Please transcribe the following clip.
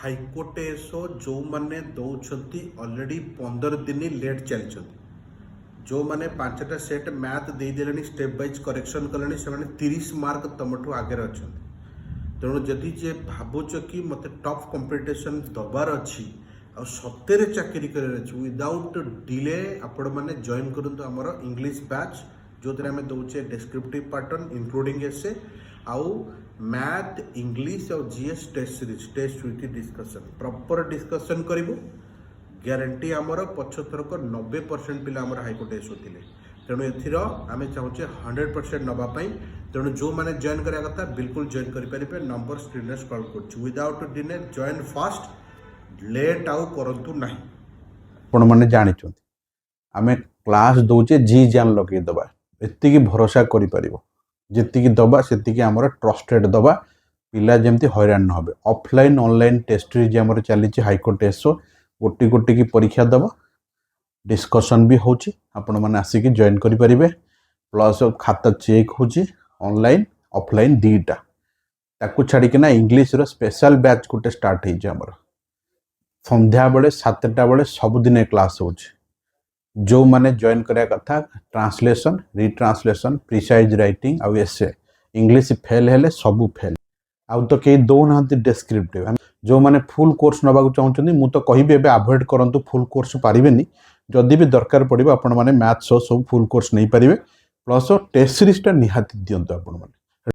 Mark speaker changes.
Speaker 1: High court SO जो मैंने दौरान अलरेडी 15 दिन लेट चली जो मैंने 5टा सेट मैथ देदेले स्टेप वाइज करेक्शन कले से 30 मार्क तुमठू आगे अच्छा तेणु जदि जे भावुच कि मत टफ कंपटीशन दबार अच्छी आ सत्य चाकरी कर विदाउट डिले आपण मैंने जॉइन करूँ आमर इंग्लिश बैच जो आम दौचे डिस्क्रिप्टिव पैटर्न इंक्लूडिंग एसे आउ मैथ इंग्लिश और GS test series test with discussion proper discussion करूँ ग्यारंटी आमर पछथरक 90% पिला आमर हाइकोर्ट एस होते तेणु एथर आम चाहूचे 100% नापी तेणु जो मैंने जॉइन करा कथा बिल्कुल जॉइन करेंगे नंबर स्क्रीन स्क्रॉल कर without delay join fast late आउ करूँ ना
Speaker 2: आपण मैंने जानी आम क्लास दौचे जी जान लगेदबा एति भरोसा कर जी दबा से आमर ट्रस्टेड दबा पिला जमी हैरान न हे ऑफलाइन ऑनलाइन टेस्ट आमर चली हाइकोर्ट एसओ गोटी गोटी की परीक्षा दबा डिस्कशन भी होची आपण मैंने आसिक जॉइन करेंगे प्लस खाता चेक होची ऑनलाइन ऑफलाइन दीटा ताकू छाड़िकिना इंग्लिश रो स्पेशल बैच गोटे स्टार्ट होमर संध्या बेले 7टा बेले सबुदिन क्लास होची जो मैंने जॉइन करा कथा ट्रांसलेशन रिट्रांसलेशन प्रिसाइज राइटिंग आउ एसे इंग्लिश फेल हेले सबू फेल आउ तो कई दौना डिस्क्रिप्टिव जो मैंने फुल कोर्स नवा चाहते मु तो कहि अवॉइड करंतु फुल कोर्स पारिबेनी जदि भी दरकार पड़ो आपण मैंने मैथ सब फुल कोर्स नहीं पारे प्लस टेस्ट सीरीज निहाती दिंतु आपण मैंने।